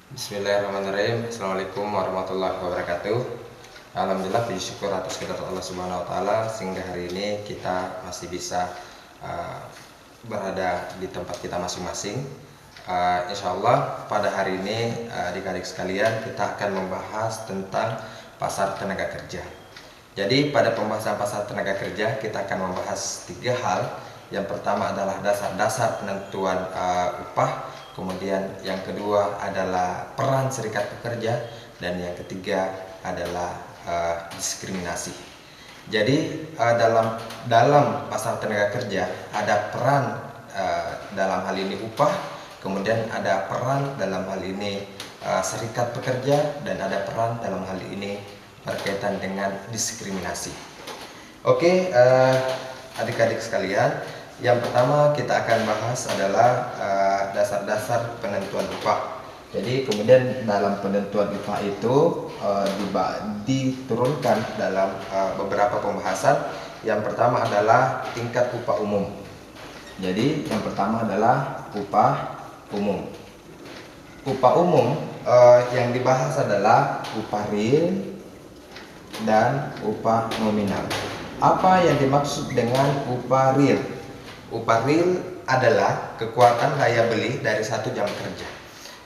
Bismillahirrahmanirrahim. Assalamualaikum warahmatullahi wabarakatuh. Alhamdulillah, puji syukur atas kehadirat Allah Subhanahu wa taala sehingga hari ini kita masih bisa uh, berada di tempat kita masing-masing. Insya Allah pada hari ini adik-adik sekalian kita akan membahas tentang pasar tenaga kerja. Jadi pada pembahasan pasar tenaga kerja kita akan membahas tiga hal. Yang pertama adalah dasar-dasar penentuan upah. Kemudian yang kedua adalah peran serikat pekerja, dan yang ketiga adalah diskriminasi. Jadi dalam pasar tenaga kerja ada peran dalam hal ini upah, kemudian ada peran dalam hal ini serikat pekerja, dan ada peran dalam hal ini berkaitan dengan diskriminasi. Oke, adik-adik sekalian, yang pertama kita akan bahas adalah dasar-dasar penentuan upah. Jadi kemudian dalam penentuan upah itu diturunkan dalam beberapa pembahasan. Yang pertama adalah tingkat upah umum. Jadi yang pertama adalah upah umum. Upah umum yang dibahas adalah upah real dan upah nominal. Apa yang dimaksud dengan upah real? Upah real adalah kekuatan daya beli dari satu jam kerja.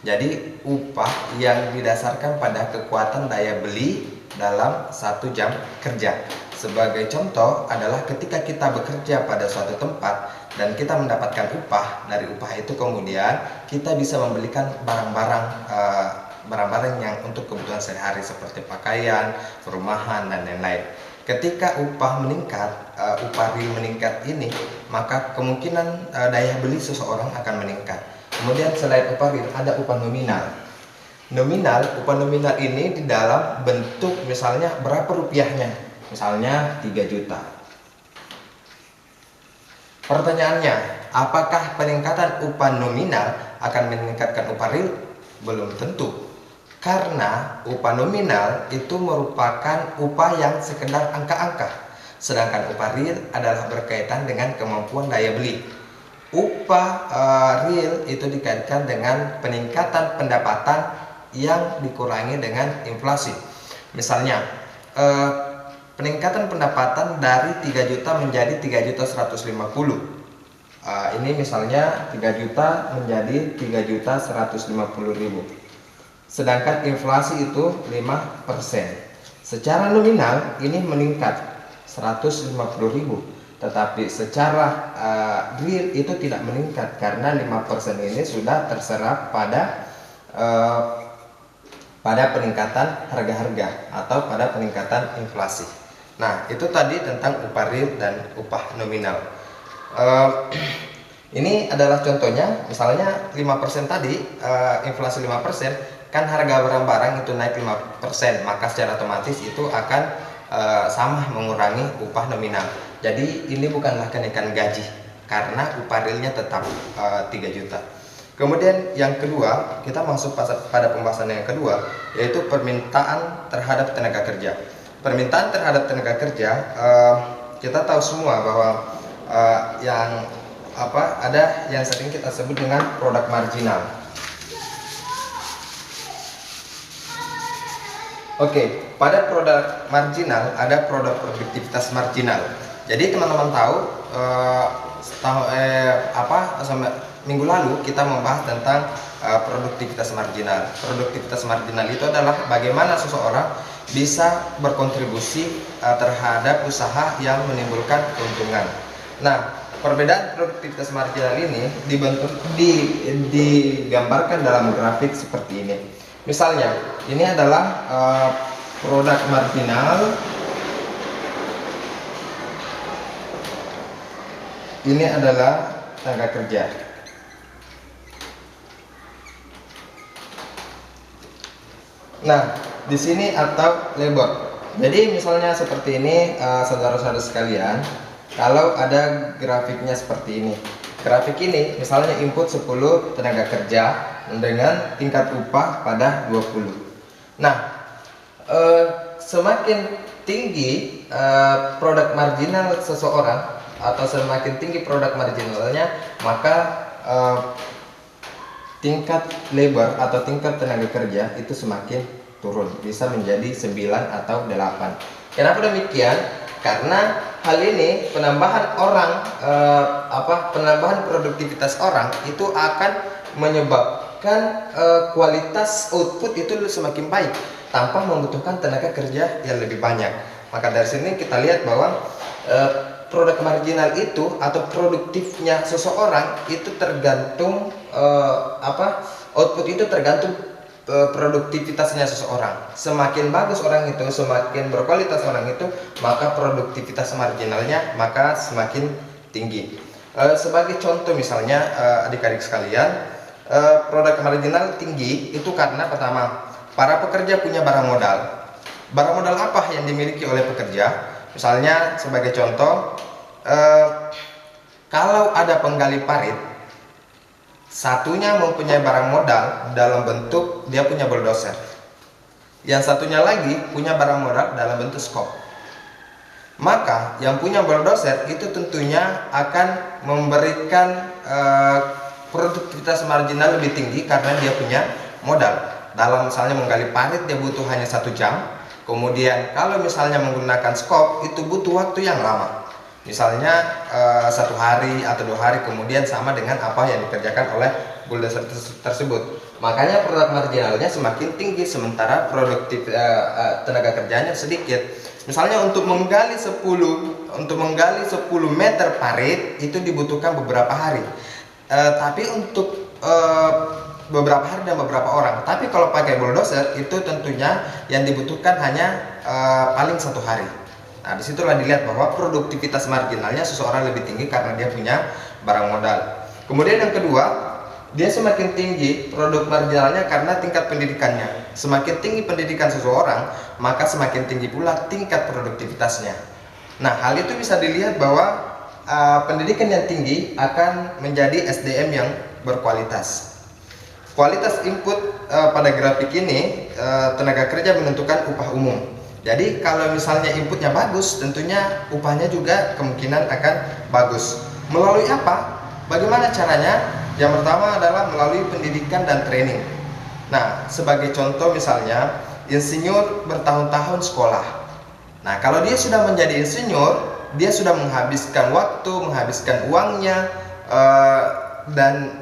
Jadi upah yang didasarkan pada kekuatan daya beli dalam satu jam kerja. Sebagai contoh adalah ketika kita bekerja pada suatu tempat dan kita mendapatkan upah, dari upah itu kemudian kita bisa membelikan barang-barang yang untuk kebutuhan sehari-hari seperti pakaian, perumahan, dan lain-lain. Ketika upah meningkat, upah real meningkat ini, maka kemungkinan daya beli seseorang akan meningkat. Kemudian selain upah real ada upah nominal. Upah nominal ini di dalam bentuk misalnya berapa rupiahnya, misalnya 3 juta. Pertanyaannya, apakah peningkatan upah nominal akan meningkatkan upah real? Belum tentu. Karena upah nominal itu merupakan upah yang sekedar angka-angka, sedangkan upah real adalah berkaitan dengan kemampuan daya beli. Upah real itu dikaitkan dengan peningkatan pendapatan yang dikurangi dengan inflasi. Misalnya peningkatan pendapatan dari 3 juta menjadi 3.150.000. Ini misalnya 3 juta menjadi 3.150.000. Sedangkan inflasi itu 5%. Secara nominal ini meningkat 150.000, tetapi secara real itu tidak meningkat karena 5% ini sudah terserap pada peningkatan harga-harga atau pada peningkatan inflasi. Nah, itu tadi tentang upah real dan upah nominal. Ini adalah contohnya, misalnya 5% tadi, inflasi 5%, kan harga barang-barang itu naik 5%, maka secara otomatis itu akan sama mengurangi upah nominal. Jadi ini bukanlah kenaikan gaji, karena upah realnya tetap 3 juta. Kemudian yang kedua, kita masuk pada pembahasan yang kedua, yaitu permintaan terhadap tenaga kerja. Permintaan terhadap tenaga kerja, kita tahu semua bahwa ada yang sering kita sebut dengan produk marginal. Oke, pada produk marginal ada produk produktivitas marginal. Jadi teman-teman tahu minggu lalu kita membahas tentang produktivitas marginal. Produktivitas marginal itu adalah bagaimana seseorang bisa berkontribusi terhadap usaha yang menimbulkan keuntungan. Nah, perbedaan produktivitas marginal ini digambarkan dalam grafik seperti ini. Misalnya, ini adalah produk marginal. Ini adalah tenaga kerja. Nah, di sini atau labor. Jadi misalnya seperti ini, saudara-saudara sekalian, kalau ada grafiknya seperti ini. Grafik ini misalnya input 10 tenaga kerja dengan tingkat upah pada 20. Nah, semakin tinggi produk marginal seseorang atau semakin tinggi produk marginalnya, maka tingkat labor atau tingkat tenaga kerja itu semakin turun, bisa menjadi 9 atau 8. Kenapa demikian? Karena hal ini penambahan orang penambahan produktivitas orang itu akan menyebabkan kualitas output itu semakin baik tanpa membutuhkan tenaga kerja yang lebih banyak. Maka dari sini kita lihat bahwa produk marginal itu atau produktifnya seseorang itu tergantung output itu tergantung produktivitasnya seseorang. Semakin bagus orang itu, semakin berkualitas orang itu, maka produktivitas marginalnya maka semakin tinggi. Sebagai contoh misalnya adik-adik sekalian, produk marginal tinggi itu karena pertama, para pekerja punya barang modal. Barang modal apa yang dimiliki oleh pekerja? Misalnya sebagai contoh, kalau ada penggali parit, satunya mempunyai barang modal dalam bentuk dia punya bulldozer, yang satunya lagi punya barang modal dalam bentuk skop. Maka yang punya bulldozer itu tentunya akan memberikan produktivitas marginal lebih tinggi karena dia punya modal. Dalam misalnya menggali parit dia butuh hanya 1 jam. Kemudian kalau misalnya menggunakan skop itu butuh waktu yang lama, misalnya 1 hari atau 2 hari, kemudian sama dengan apa yang dikerjakan oleh bulldozer tersebut. Makanya produk marginalnya semakin tinggi sementara produktif tenaga kerjanya sedikit. Misalnya untuk menggali 10 meter parit itu dibutuhkan beberapa hari, tapi untuk beberapa hari dan beberapa orang. Tapi kalau pakai bulldozer itu tentunya yang dibutuhkan hanya paling 1 hari. Nah, disitulah dilihat bahwa produktivitas marginalnya seseorang lebih tinggi karena dia punya barang modal. Kemudian yang kedua, dia semakin tinggi produk marginalnya karena tingkat pendidikannya. Semakin tinggi pendidikan seseorang, maka semakin tinggi pula tingkat produktivitasnya. Nah, hal itu bisa dilihat bahwa pendidikan yang tinggi akan menjadi SDM yang berkualitas. Kualitas input pada grafik ini, tenaga kerja menentukan upah umum. Jadi kalau misalnya inputnya bagus, tentunya upahnya juga kemungkinan akan bagus. Melalui apa? Bagaimana caranya? Yang pertama adalah melalui pendidikan dan training. Nah, sebagai contoh misalnya, insinyur bertahun-tahun sekolah. Nah, kalau dia sudah menjadi insinyur, dia sudah menghabiskan waktu, menghabiskan uangnya, dan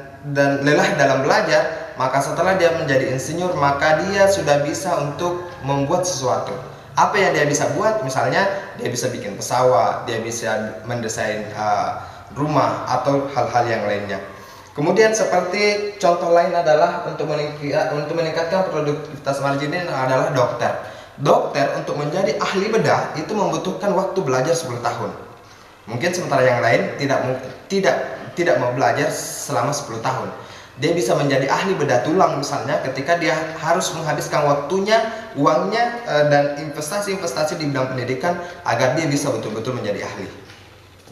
lelah dalam belajar. Maka setelah dia menjadi insinyur, maka dia sudah bisa untuk membuat sesuatu. Apa yang dia bisa buat? Misalnya dia bisa bikin pesawat, dia bisa mendesain rumah atau hal-hal yang lainnya. Kemudian seperti contoh lain adalah untuk meningkatkan produktivitas marginal adalah dokter. Dokter untuk menjadi ahli bedah itu membutuhkan waktu belajar 10 tahun. Mungkin sementara yang lain tidak mau belajar selama 10 tahun. Dia bisa menjadi ahli bedah tulang misalnya ketika dia harus menghabiskan waktunya, uangnya, dan investasi-investasi di bidang pendidikan agar dia bisa betul-betul menjadi ahli.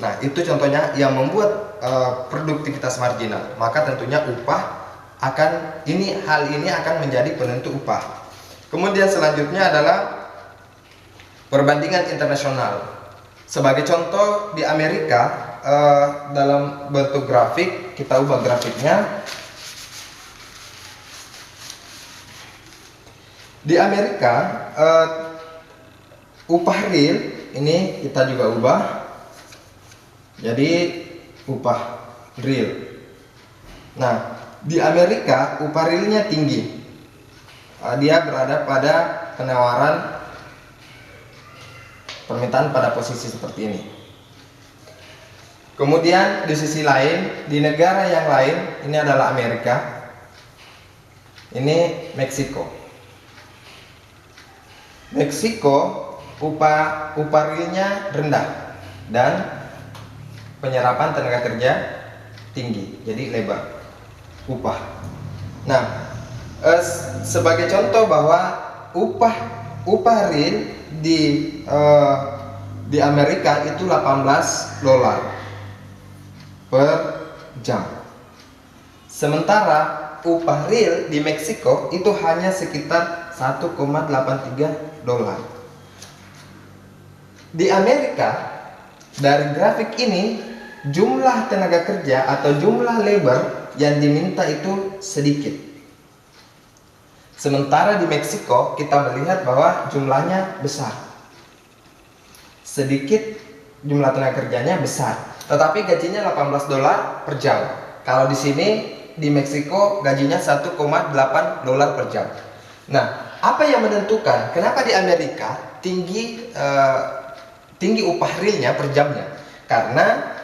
Nah, itu contohnya yang membuat produktivitas marginal. Maka tentunya hal ini akan menjadi penentu upah. Kemudian selanjutnya adalah perbandingan internasional. Sebagai contoh di Amerika, dalam bentuk grafik, kita ubah grafiknya. Di Amerika, upah real ini kita juga ubah jadi upah real. Nah, di Amerika upah realnya tinggi. Dia berada pada penawaran permintaan pada posisi seperti ini. Kemudian di sisi lain, di negara yang lain, ini adalah Amerika, ini Meksiko. Meksiko upah realnya rendah dan penyerapan tenaga kerja tinggi, jadi lebar upah. Nah, sebagai contoh bahwa upah real di Amerika itu $18 per jam. Sementara upah real di Meksiko itu hanya sekitar $1,83. Di Amerika, dari grafik ini jumlah tenaga kerja atau jumlah labor yang diminta itu sedikit. Sementara di Meksiko kita melihat bahwa jumlahnya besar. Sedikit jumlah tenaga kerjanya besar, tetapi gajinya $18 per jam. Kalau di sini di Meksiko gajinya $1,8 per jam. Nah, apa yang menentukan kenapa di Amerika tinggi upah realnya per jamnya? Karena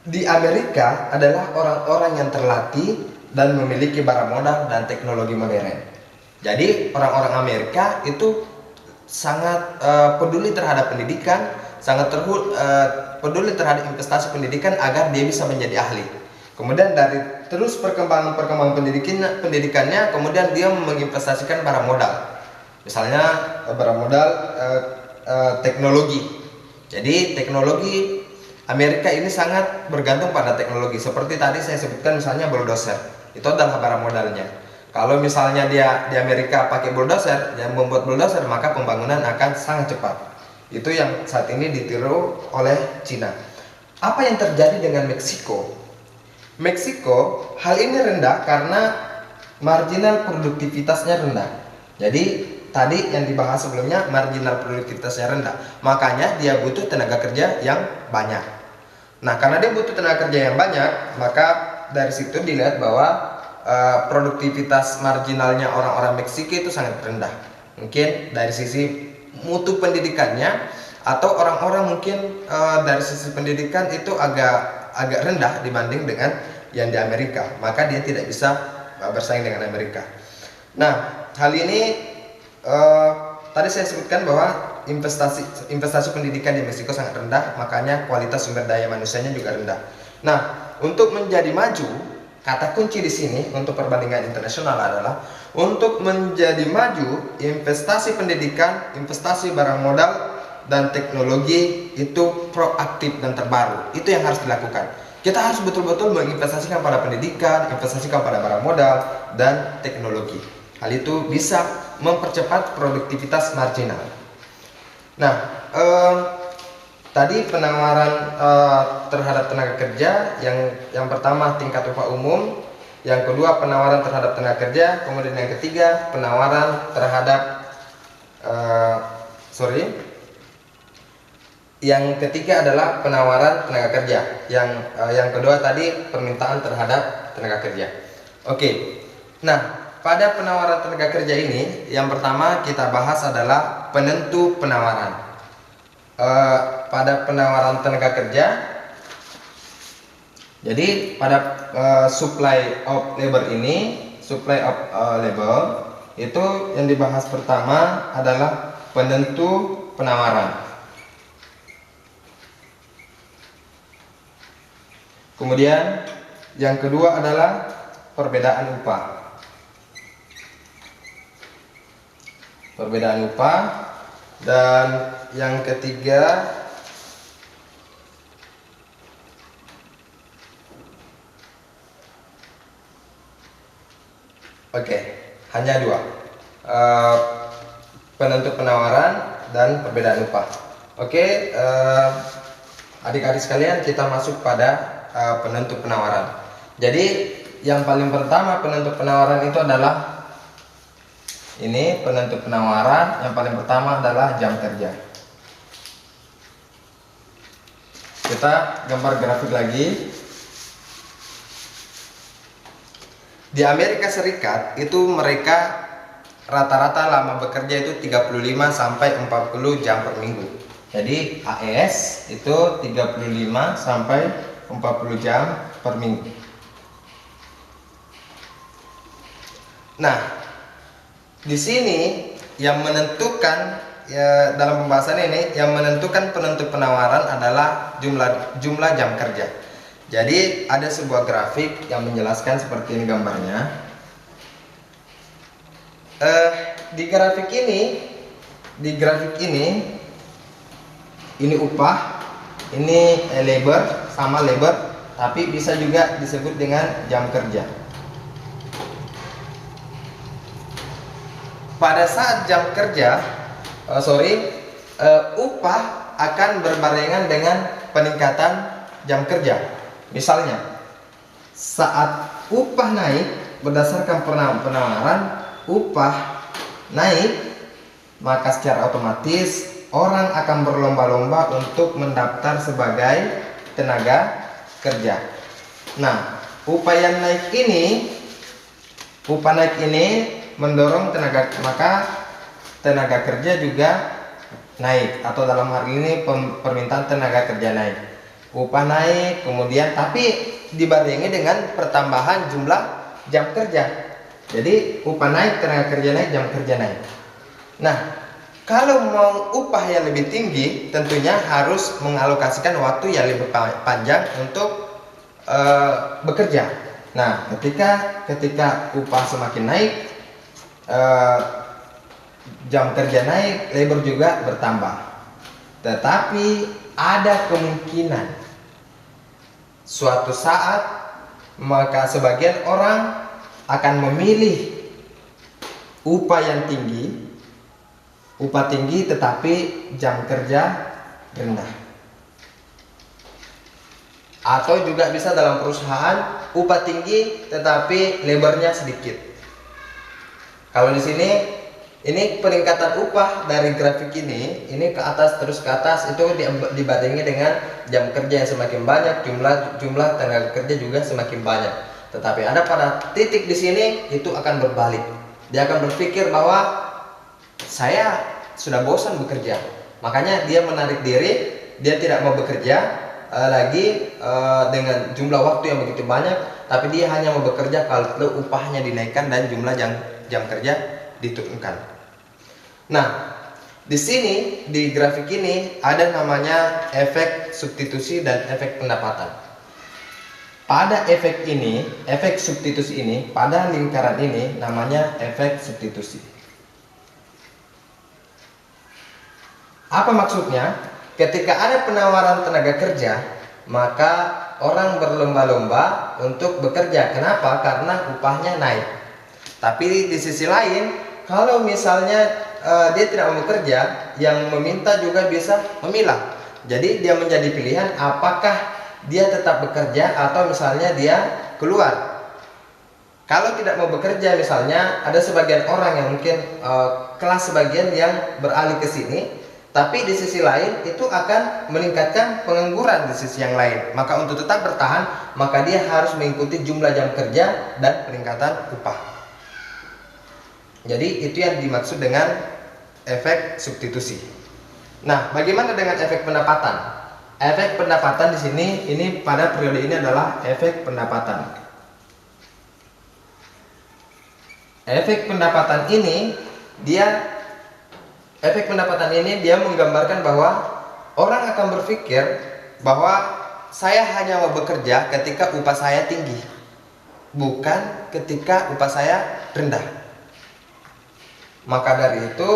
di Amerika adalah orang-orang yang terlatih dan memiliki barang modal dan teknologi modern. Jadi orang-orang Amerika itu sangat peduli terhadap pendidikan, sangat peduli terhadap investasi pendidikan agar dia bisa menjadi ahli. Kemudian dari terus perkembangan pendidikannya, kemudian dia menginvestasikan barang modal. Misalnya barang modal teknologi. Jadi teknologi Amerika ini sangat bergantung pada teknologi. Seperti tadi saya sebutkan misalnya bulldozer, itu adalah barang modalnya. Kalau misalnya dia di Amerika pakai bulldozer, yang membuat bulldozer, maka pembangunan akan sangat cepat. Itu yang saat ini ditiru oleh Cina. Apa yang terjadi dengan Meksiko? Meksiko hal ini rendah karena marginal produktivitasnya rendah. Jadi tadi yang dibahas sebelumnya, marginal produktivitasnya rendah, makanya dia butuh tenaga kerja yang banyak. Nah, karena dia butuh tenaga kerja yang banyak, maka dari situ dilihat bahwa produktivitas marginalnya orang-orang Meksiko itu sangat rendah. Mungkin dari sisi mutu pendidikannya, atau orang-orang mungkin dari sisi pendidikan itu agak rendah dibanding dengan yang di Amerika, maka dia tidak bisa bersaing dengan Amerika. Nah, hal ini tadi saya sebutkan bahwa investasi pendidikan di Meksiko sangat rendah, makanya kualitas sumber daya manusianya juga rendah. Nah, untuk menjadi maju, kata kunci di sini untuk perbandingan internasional adalah untuk menjadi maju, investasi pendidikan, investasi barang modal dan teknologi itu proaktif dan terbaru. Itu yang harus dilakukan. Kita harus betul-betul menginvestasikan pada pendidikan, investasikan pada barang modal dan teknologi. Hal itu bisa mempercepat produktivitas marginal. Nah, tadi penawaran terhadap tenaga kerja, yang pertama tingkat upah umum, yang kedua penawaran terhadap tenaga kerja, kemudian yang ketiga penawaran terhadap yang ketiga adalah penawaran tenaga kerja, yang kedua tadi permintaan terhadap tenaga kerja. Oke. Nah, pada penawaran tenaga kerja ini, yang pertama kita bahas adalah penentu penawaran. Pada penawaran tenaga kerja, jadi pada supply of labor itu yang dibahas pertama adalah penentu penawaran. Kemudian yang kedua adalah perbedaan upah. Dan yang ketiga hanya dua, penentu penawaran dan perbedaan upah. Adik-adik sekalian, kita masuk pada penentu penawaran. Jadi yang paling pertama penentu penawaran itu adalah ini. Penentu penawaran yang paling pertama adalah jam kerja. Kita gambar grafik lagi. Di Amerika Serikat itu mereka rata-rata lama bekerja itu 35 sampai 40 jam per minggu. Jadi AS itu 35 sampai 40 jam per minggu. Nah, di sini yang menentukan, ya, dalam pembahasan ini yang menentukan penentu penawaran adalah jumlah jam kerja. Jadi ada sebuah grafik yang menjelaskan seperti ini gambarnya. Di grafik ini upah, ini labor, sama labor, tapi bisa juga disebut dengan jam kerja. Pada saat jam kerja, upah akan berbarengan dengan peningkatan jam kerja. Misalnya, saat upah naik berdasarkan penawaran, upah naik, maka secara otomatis orang akan berlomba-lomba untuk mendaftar sebagai tenaga kerja. Nah, upah naik ini mendorong maka tenaga kerja juga naik, atau dalam hal ini permintaan tenaga kerja naik. Upah naik, kemudian tapi dibarengi dengan pertambahan jumlah jam kerja. Jadi upah naik, tenaga kerja naik, jam kerja naik. Nah, kalau mau upah yang lebih tinggi, tentunya harus mengalokasikan waktu yang lebih panjang untuk bekerja. Nah, ketika upah semakin naik, jam kerja naik, labor juga bertambah. Tetapi ada kemungkinan suatu saat maka sebagian orang akan memilih upah yang tinggi, tetapi jam kerja rendah. Atau juga bisa dalam perusahaan upah tinggi tetapi lebarnya sedikit. Kalau di sini ini peningkatan upah dari grafik ini ke atas terus ke atas, itu dibarengi dengan jam kerja yang semakin banyak, jumlah tenaga kerja juga semakin banyak. Tetapi ada pada titik di sini itu akan berbalik. Dia akan berpikir bahwa saya sudah bosan bekerja, makanya dia menarik diri, dia tidak mau bekerja lagi dengan jumlah waktu yang begitu banyak, tapi dia hanya mau bekerja kalau upahnya dinaikkan dan jumlah jam kerja diturunkan. Nah, di sini di grafik ini ada namanya efek substitusi dan efek pendapatan. Pada efek substitusi ini, pada lingkaran ini namanya efek substitusi. Apa maksudnya? Ketika ada penawaran tenaga kerja, maka orang berlomba-lomba untuk bekerja. Kenapa? Karena upahnya naik. Tapi di sisi lain, kalau misalnya dia tidak mau bekerja, yang meminta juga bisa memilah. Jadi dia menjadi pilihan apakah dia tetap bekerja atau misalnya dia keluar. Kalau tidak mau bekerja, misalnya ada sebagian orang yang mungkin kelas sebagian yang beralih ke sini, tapi di sisi lain itu akan meningkatkan pengangguran di sisi yang lain. Maka untuk tetap bertahan, maka dia harus mengikuti jumlah jam kerja dan peningkatan upah. Jadi itu yang dimaksud dengan efek substitusi. Nah, bagaimana dengan efek pendapatan? Efek pendapatan di sini, ini pada periode ini adalah efek pendapatan. Efek pendapatan ini dia menggambarkan bahwa orang akan berpikir bahwa saya hanya mau bekerja ketika upah saya tinggi, bukan ketika upah saya rendah. Maka dari itu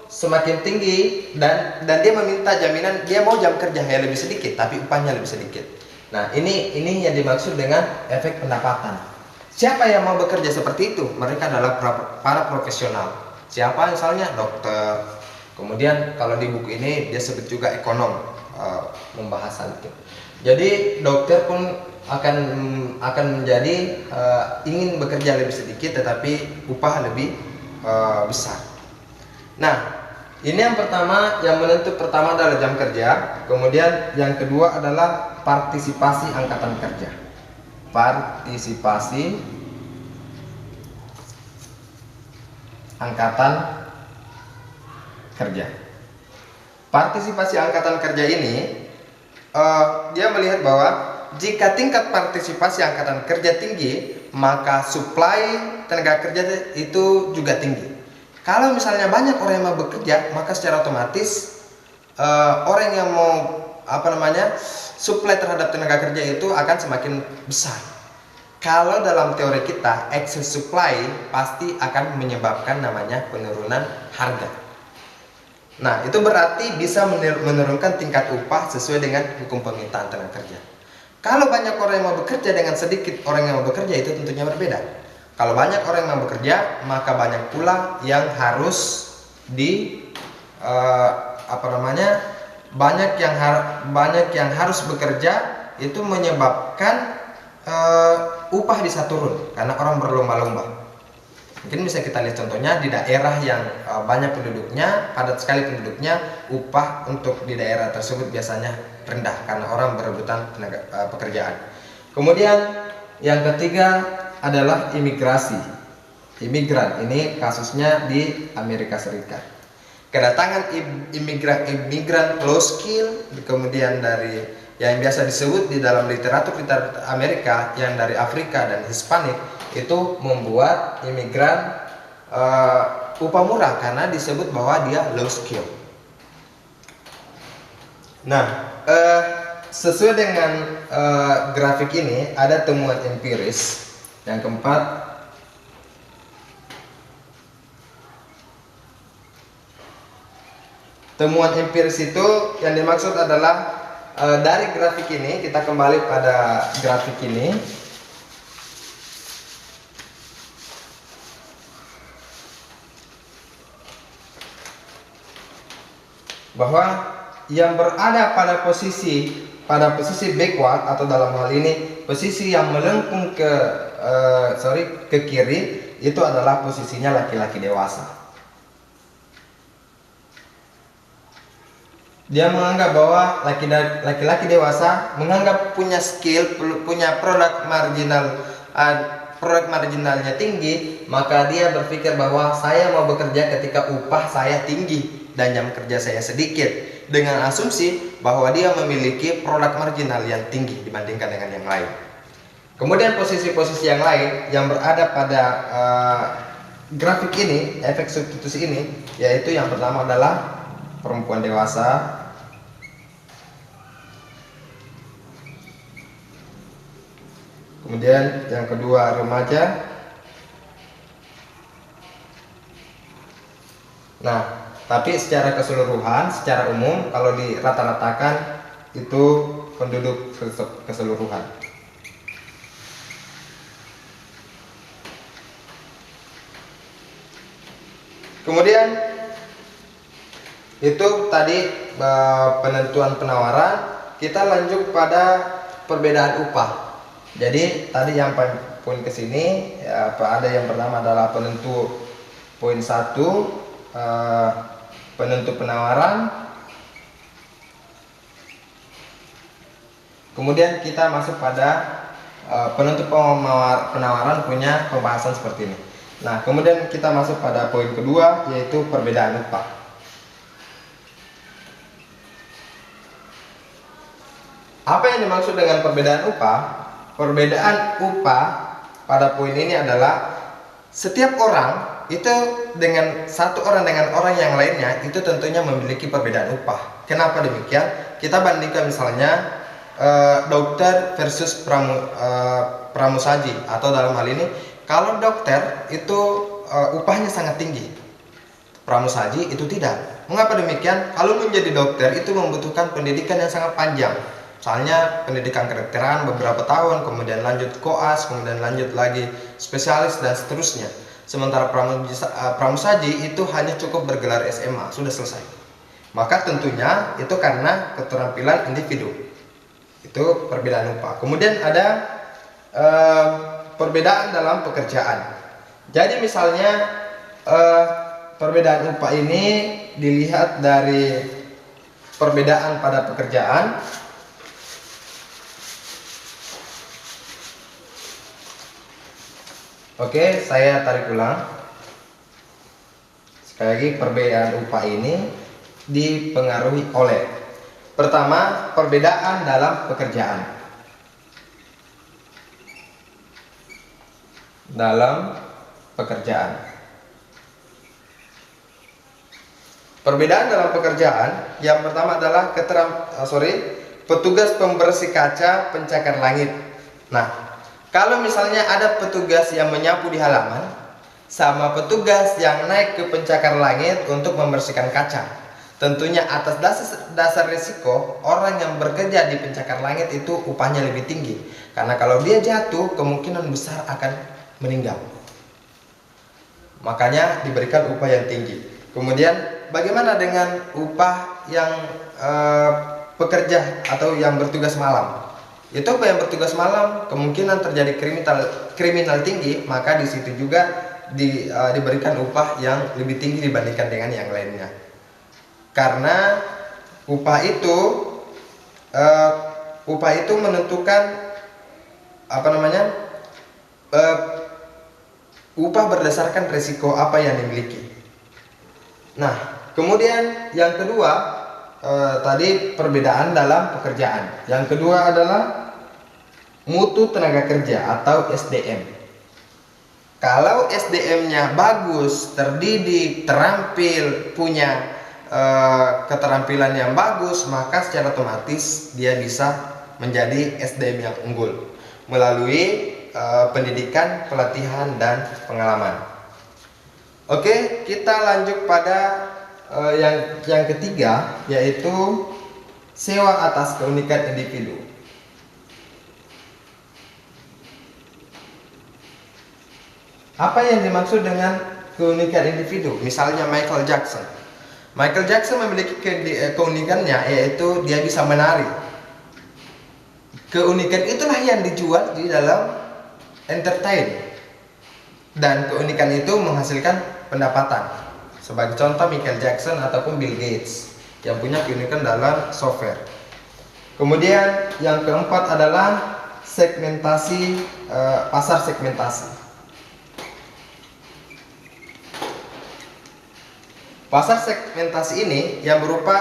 semakin tinggi dan dia meminta jaminan, dia mau jam kerja yang lebih sedikit tapi upahnya lebih sedikit. Nah, ini yang dimaksud dengan efek pendapatan. Siapa yang mau bekerja seperti itu? Mereka adalah para profesional. Siapa? Misalnya dokter. Kemudian kalau di buku ini dia sebut juga ekonom, membahas hal itu. Jadi dokter pun akan menjadi ingin bekerja lebih sedikit tetapi upah lebih besar. Nah, ini yang pertama, yang menentu pertama adalah jam kerja. Kemudian yang kedua adalah partisipasi angkatan kerja. Partisipasi angkatan kerja. Partisipasi angkatan kerja ini dia melihat bahwa jika tingkat partisipasi angkatan kerja tinggi, maka supply tenaga kerja itu juga tinggi. Kalau misalnya banyak orang yang mau bekerja, maka secara otomatis orang yang mau supply terhadap tenaga kerja itu akan semakin besar. Kalau dalam teori kita, excess supply pasti akan menyebabkan namanya penurunan harga. Nah, itu berarti bisa menurunkan tingkat upah sesuai dengan hukum permintaan tenaga kerja. Kalau banyak orang yang mau bekerja dengan sedikit orang yang mau bekerja, itu tentunya berbeda. Kalau banyak orang yang mau bekerja, maka banyak pula yang harus banyak yang harus bekerja, itu menyebabkan upah bisa turun karena orang berlomba-lomba. Mungkin bisa kita lihat contohnya di daerah yang banyak penduduknya, padat sekali penduduknya, upah untuk di daerah tersebut biasanya rendah karena orang berebutan pekerjaan. Kemudian yang ketiga adalah imigrasi. Imigran ini kasusnya di Amerika Serikat. Kedatangan imigran low skill, kemudian dari yang biasa disebut di dalam literatur Amerika yang dari Afrika dan Hispanik, itu membuat imigran upah murah karena disebut bahwa dia low skill. Nah, sesuai dengan grafik ini ada temuan empiris. Yang keempat, temuan empiris itu yang dimaksud adalah dari grafik ini, kita kembali pada grafik ini. Bahwa yang berada pada posisi backward atau dalam hal ini posisi yang melengkung ke kiri itu adalah posisinya laki-laki dewasa. Dia menganggap bahwa laki-laki dewasa menganggap punya skill, punya produk marginalnya tinggi, maka dia berpikir bahwa saya mau bekerja ketika upah saya tinggi dan jam kerja saya sedikit, dengan asumsi bahwa dia memiliki produk marginal yang tinggi dibandingkan dengan yang lain. Kemudian posisi-posisi yang lain yang berada pada grafik ini, efek substitusi ini, yaitu yang pertama adalah perempuan dewasa, kemudian yang kedua remaja. Nah, tapi secara keseluruhan, secara umum kalau dirata-ratakan itu penduduk keseluruhan. Kemudian itu tadi penentuan penawaran. Kita lanjut pada perbedaan upah. Jadi tadi yang poin ke sini ada yang pertama adalah penentu poin 1, penentu penawaran. Kemudian kita masuk pada penentu penawaran punya pembahasan seperti ini. Nah, kemudian kita masuk pada poin kedua, yaitu perbedaan upah. Apa yang dimaksud dengan perbedaan upah? Perbedaan upah pada poin ini adalah setiap orang itu dengan satu orang dengan orang yang lainnya itu tentunya memiliki perbedaan upah. Kenapa demikian? Kita bandingkan misalnya dokter versus pramusaji, atau dalam hal ini kalau dokter itu upahnya sangat tinggi, pramusaji itu tidak. Mengapa demikian? Kalau menjadi dokter itu membutuhkan pendidikan yang sangat panjang. Soalnya pendidikan kedokteran beberapa tahun, kemudian lanjut koas, kemudian lanjut lagi spesialis dan seterusnya. Sementara pramusaji itu hanya cukup bergelar SMA, sudah selesai. Maka tentunya itu karena keterampilan individu. Itu perbedaan upah. Kemudian ada perbedaan dalam pekerjaan. Jadi misalnya perbedaan upah ini dilihat dari perbedaan pada pekerjaan. Oke, saya tarik ulang. Sekali lagi, perbedaan upah ini dipengaruhi oleh, pertama, perbedaan dalam pekerjaan. Dalam pekerjaan. Perbedaan dalam pekerjaan yang pertama adalah petugas pembersih kaca pencakar langit. Nah, kalau misalnya ada petugas yang menyapu di halaman sama petugas yang naik ke pencakar langit untuk membersihkan kaca, tentunya atas dasar risiko orang yang bekerja di pencakar langit itu upahnya lebih tinggi, karena kalau dia jatuh kemungkinan besar akan meninggal. Makanya diberikan upah yang tinggi. Kemudian bagaimana dengan upah yang pekerja atau yang bertugas malam? itu yang bertugas malam kemungkinan terjadi kriminal tinggi, maka di situ juga diberikan upah yang lebih tinggi dibandingkan dengan yang lainnya. Karena upah itu menentukan upah berdasarkan resiko apa yang dimiliki. Nah, kemudian yang kedua, tadi perbedaan dalam pekerjaan. Yang kedua adalah mutu tenaga kerja atau SDM. Kalau SDM-nya bagus, terdidik, terampil, punya keterampilan yang bagus, maka secara otomatis dia bisa menjadi SDM yang unggul melalui pendidikan, pelatihan, dan pengalaman. Oke, kita lanjut pada yang ketiga, yaitu sewa atas keunikan individu. Apa yang dimaksud dengan keunikan individu? Misalnya Michael Jackson. Michael Jackson memiliki keunikannya, yaitu dia bisa menari. Keunikan itulah yang dijual di dalam entertain, dan keunikan itu menghasilkan pendapatan. Sebagai contoh Michael Jackson ataupun Bill Gates yang punya keunikan dalam software. Kemudian yang keempat adalah segmentasi, pasar segmentasi. Pasar segmentasi ini yang berupa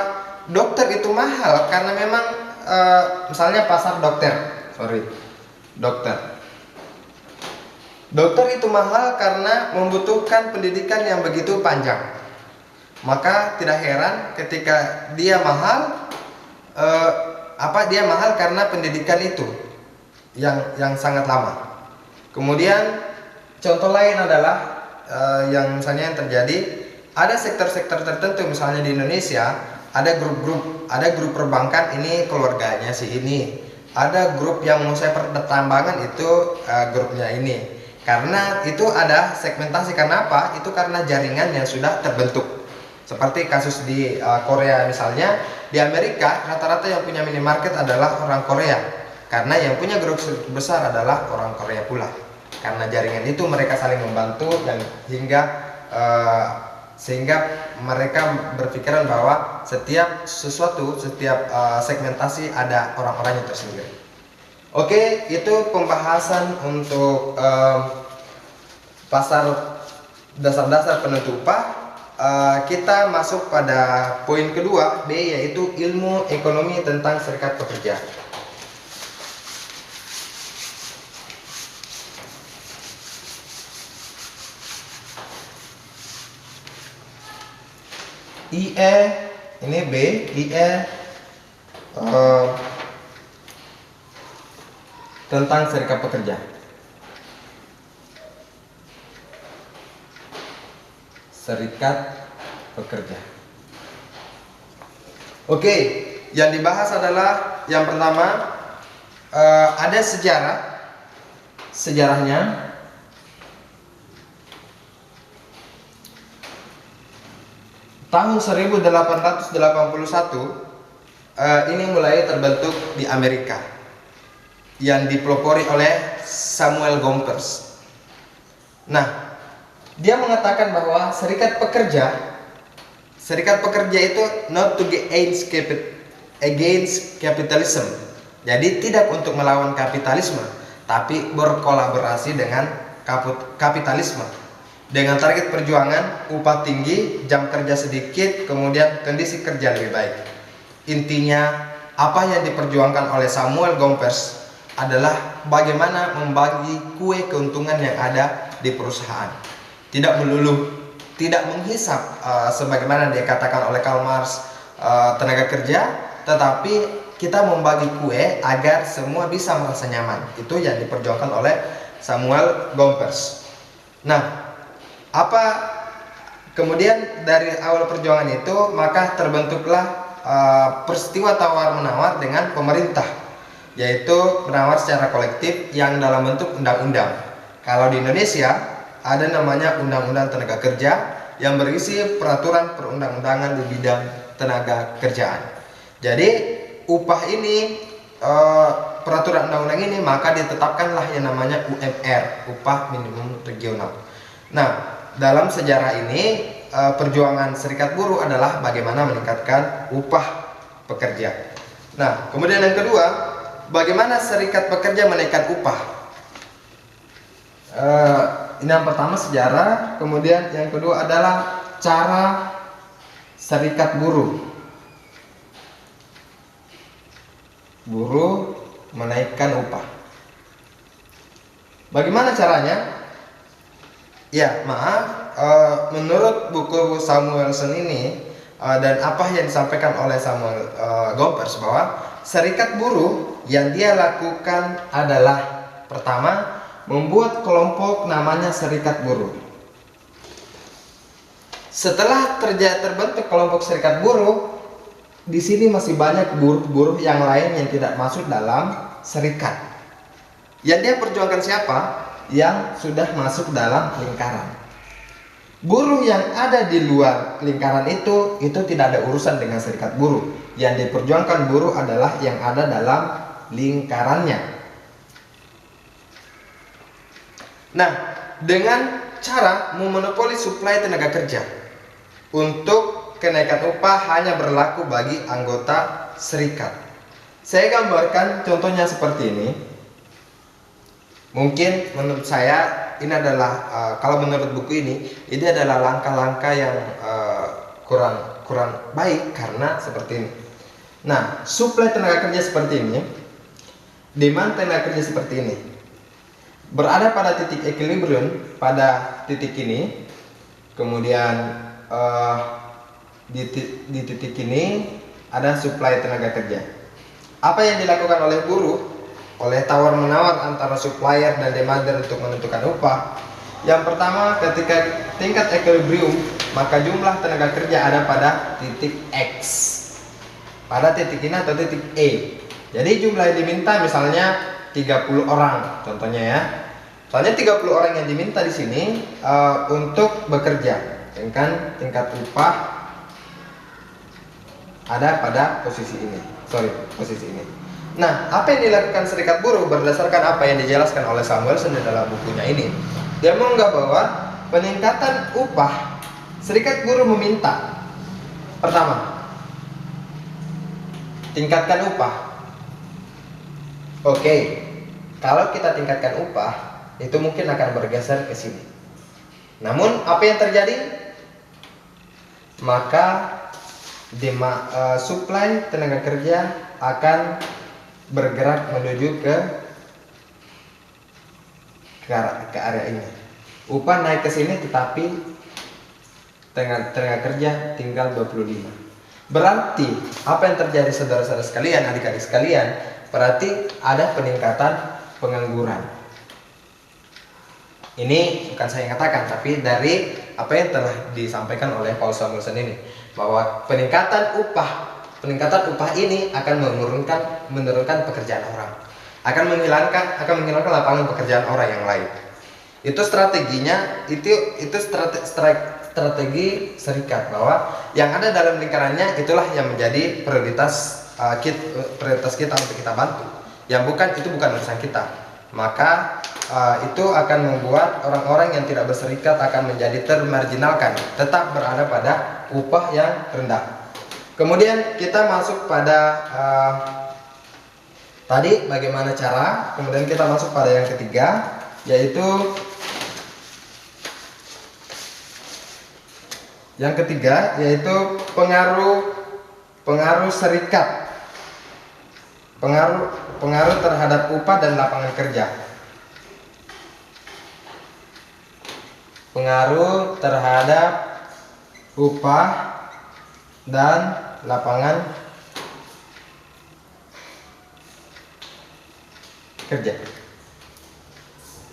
dokter itu mahal karena memang misalnya pasar dokter itu mahal karena membutuhkan pendidikan yang begitu panjang. Maka tidak heran ketika dia mahal, dia mahal karena pendidikan itu yang sangat lama. Kemudian contoh lain adalah yang misalnya yang terjadi, ada sektor-sektor tertentu, misalnya di Indonesia ada grup perbankan, ini keluarganya si ini, ada grup yang menguasai pertambangan, itu grupnya ini. Karena itu ada segmentasi. Karena apa? Itu karena jaringan yang sudah terbentuk. Seperti kasus di Korea misalnya, di Amerika rata-rata yang punya minimarket adalah orang Korea, karena yang punya grup besar adalah orang Korea pula. Karena jaringan itu mereka saling membantu, dan sehingga mereka berpikiran bahwa setiap segmentasi ada orang-orangnya tersendiri. Oke, itu pembahasan untuk pasar, dasar-dasar penentu upah. Kita masuk pada poin kedua, B, yaitu ilmu ekonomi tentang serikat pekerja. IE, ini B, IE tentang serikat pekerja. Serikat pekerja. Oke, yang dibahas adalah yang pertama, ada sejarahnya. Tahun 1881 ini mulai terbentuk di Amerika, yang dipelopori oleh Samuel Gompers. Nah, dia mengatakan bahwa serikat pekerja itu not to against capitalism. Jadi tidak untuk melawan kapitalisme, tapi berkolaborasi dengan kapitalisme. Dengan target perjuangan upah tinggi, jam kerja sedikit, kemudian kondisi kerja lebih baik. Intinya, apa yang diperjuangkan oleh Samuel Gompers adalah bagaimana membagi kue keuntungan yang ada di perusahaan. Tidak menghisap sebagaimana dikatakan oleh Karl Marx tenaga kerja, tetapi kita membagi kue agar semua bisa merasa nyaman. Itu yang diperjuangkan oleh Samuel Gompers. Nah, kemudian dari awal perjuangan itu maka terbentuklah peristiwa tawar-menawar dengan pemerintah, yaitu menawar secara kolektif yang dalam bentuk undang-undang. Kalau di Indonesia ada namanya Undang-Undang Tenaga Kerja yang berisi peraturan perundang-undangan di bidang tenaga kerjaan. Jadi upah ini peraturan undang-undang ini, maka ditetapkanlah yang namanya UMR, upah minimum regional. Nah, dalam sejarah ini perjuangan serikat buruh adalah bagaimana meningkatkan upah pekerja. Nah, kemudian yang kedua, bagaimana serikat pekerja menaikkan upah? Ini yang pertama sejarah, kemudian yang kedua adalah cara serikat buruh menaikkan upah. Bagaimana caranya? Ya, maaf, menurut buku Samuelson ini dan apa yang disampaikan oleh Samuel Gompers, bahwa serikat buruh yang dia lakukan adalah pertama, membuat kelompok namanya serikat buruh. Setelah terbentuk kelompok serikat buruh, di sini masih banyak buruh-buruh yang lain yang tidak masuk dalam serikat. Yang dia perjuangkan siapa? Yang sudah masuk dalam lingkaran. Buruh yang ada di luar lingkaran itu tidak ada urusan dengan serikat buruh. Yang diperjuangkan buruh adalah yang ada dalam lingkarannya. Nah, dengan cara memonopoli suplai tenaga kerja, untuk kenaikan upah hanya berlaku bagi anggota serikat. Saya gambarkan contohnya seperti ini. Mungkin menurut saya ini adalah kalau menurut buku ini adalah langkah-langkah yang kurang baik karena seperti ini. Nah, suplai tenaga kerja seperti ini, demand tenaga kerja seperti ini, berada pada titik equilibrium pada titik ini. Kemudian di titik ini ada suplai tenaga kerja. Apa yang dilakukan oleh buruh, oleh tawar-menawar antara supplier dan demander untuk menentukan upah? Yang pertama, ketika tingkat equilibrium, maka jumlah tenaga kerja ada pada titik X, pada titik ini atau titik E. Jadi jumlah yang diminta misalnya 30 orang contohnya ya. Soalnya 30 orang yang diminta di sini untuk bekerja dengan tingkat upah ada pada posisi ini. Nah, apa yang dilakukan serikat buruh berdasarkan apa yang dijelaskan oleh Samuelson di dalam bukunya ini? Dia menganggap bahwa peningkatan upah, serikat buruh meminta pertama, tingkatkan upah. Oke, kalau kita tingkatkan upah, itu mungkin akan bergeser ke sini. Namun apa yang terjadi? Maka suplai tenaga kerja akan bergerak menuju ke area ini. Upah naik ke sini, tetapi tenaga kerja tinggal 25. Berarti apa yang terjadi saudara-saudara sekalian, adik-adik sekalian? Berarti ada peningkatan pengangguran. Ini bukan saya yang katakan, tapi dari apa yang telah disampaikan oleh Paul Samuelson ini, bahwa peningkatan upah ini akan menurunkan pekerjaan orang, akan menghilangkan lapangan pekerjaan orang yang lain. Itu strateginya, itu strategi serikat, bahwa yang ada dalam lingkarannya itulah yang menjadi prioritas kita untuk kita bantu. Itu bukan urusan kita. Maka itu akan membuat orang-orang yang tidak berserikat akan menjadi termarginalkan, tetap berada pada upah yang rendah. Kemudian kita masuk pada tadi bagaimana cara. Kemudian kita masuk pada yang ketiga, yaitu pengaruh serikat, pengaruh terhadap upah dan lapangan kerja. Pengaruh terhadap upah dan lapangan kerja.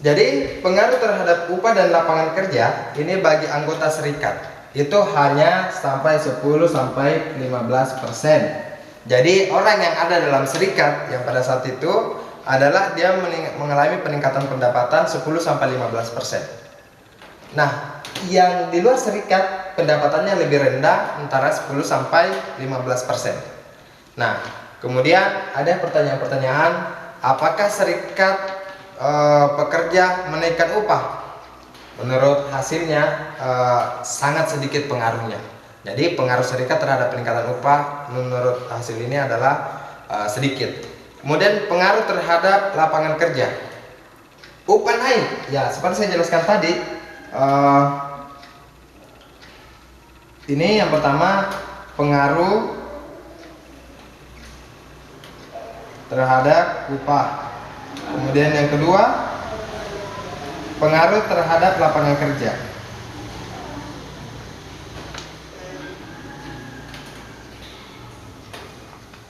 Jadi pengaruh terhadap upah dan lapangan kerja ini bagi anggota serikat itu hanya sampai 10-15%. Jadi orang yang ada dalam serikat yang pada saat itu adalah dia mengalami peningkatan pendapatan 10-15%. Nah, yang di luar serikat pendapatannya lebih rendah, antara 10-15%. Nah, kemudian ada pertanyaan-pertanyaan, apakah serikat pekerja menaikkan upah? Menurut hasilnya sangat sedikit pengaruhnya. Jadi pengaruh serikat terhadap peningkatan upah menurut hasil ini adalah sedikit. Kemudian pengaruh terhadap lapangan kerja. Upah naik, ya seperti saya jelaskan tadi. Ini yang pertama pengaruh terhadap upah. Kemudian yang kedua pengaruh terhadap lapangan kerja.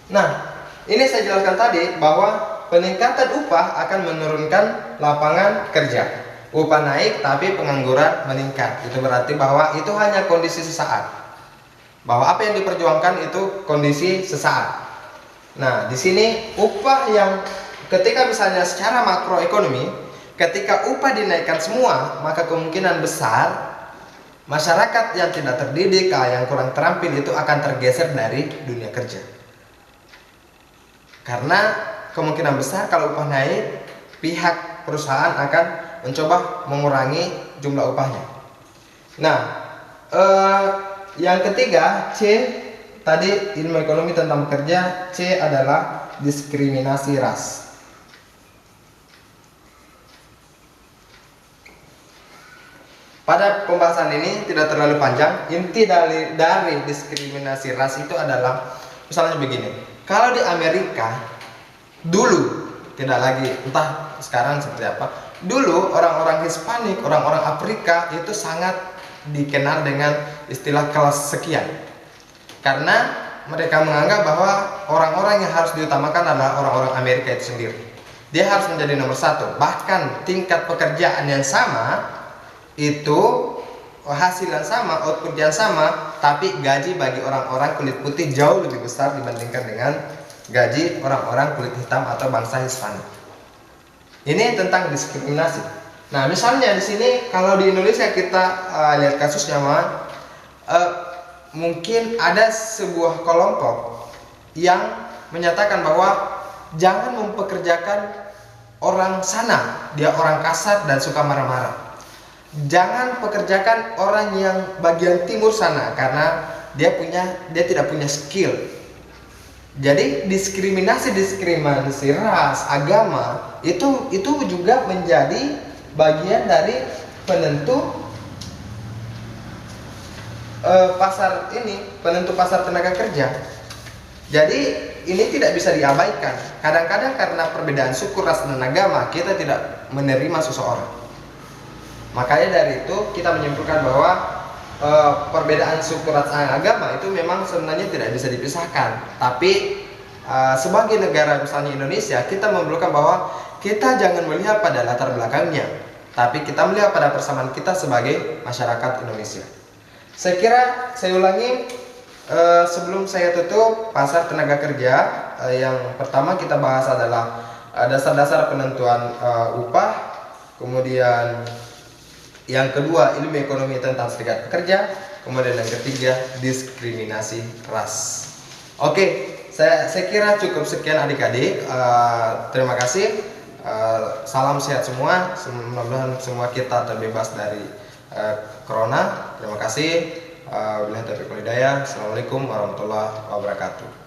Nah, ini saya jelaskan tadi bahwa peningkatan upah akan menurunkan lapangan kerja. Upah naik tapi pengangguran meningkat. Itu berarti bahwa itu hanya kondisi sesaat. Bahwa apa yang diperjuangkan itu kondisi sesaat. Nah, di sini upah yang ketika misalnya secara makroekonomi, ketika upah dinaikkan semua, maka kemungkinan besar masyarakat yang tidak terdidik, yang kurang terampil itu akan tergeser dari dunia kerja. Karena kemungkinan besar kalau upah naik, pihak perusahaan akan mencoba mengurangi jumlah upahnya. Nah, yang ketiga C tadi ilmu ekonomi tentang bekerja, C adalah diskriminasi ras. Pada pembahasan ini tidak terlalu panjang, inti dari diskriminasi ras itu adalah misalnya begini. Kalau di Amerika dulu, tidak lagi entah sekarang seperti apa, dulu orang-orang Hispanik, orang-orang Afrika itu sangat dikenal dengan istilah kelas sekian, karena mereka menganggap bahwa orang-orang yang harus diutamakan adalah orang-orang Amerika itu sendiri. Dia harus menjadi nomor satu. Bahkan tingkat pekerjaan yang sama itu, hasil yang sama, output yang sama, tapi gaji bagi orang-orang kulit putih jauh lebih besar dibandingkan dengan gaji orang-orang kulit hitam atau bangsa Hispanik. Ini tentang diskriminasi. Nah, misalnya di sini kalau di Indonesia kita lihat kasusnya, mungkin ada sebuah kelompok yang menyatakan bahwa jangan mempekerjakan orang sana, dia orang kasar dan suka marah-marah. Jangan pekerjakan orang yang bagian timur sana karena dia tidak punya skill. Jadi diskriminasi ras, agama itu juga menjadi bagian dari penentu penentu pasar tenaga kerja. Jadi ini tidak bisa diabaikan. Kadang-kadang karena perbedaan suku, ras, dan agama kita tidak menerima seseorang. Makanya dari itu kita menyimpulkan bahwa perbedaan suku, ras, dan agama itu memang sebenarnya tidak bisa dipisahkan. Tapi sebagai negara misalnya Indonesia, kita memerlukan bahwa kita jangan melihat pada latar belakangnya, tapi kita melihat pada persamaan kita sebagai masyarakat Indonesia. Saya kira saya ulangi, sebelum saya tutup pasar tenaga kerja, yang pertama kita bahas adalah dasar-dasar penentuan upah, kemudian yang kedua ilmu ekonomi tentang serikat pekerja, kemudian yang ketiga diskriminasi ras. Oke, saya kira cukup sekian adik-adik. Terima kasih. Salam sehat semua. Mudah-mudahan semua kita terbebas dari corona. Terima kasih. Wabillahi taufiq wal hidayah. Assalamualaikum warahmatullahi wabarakatuh.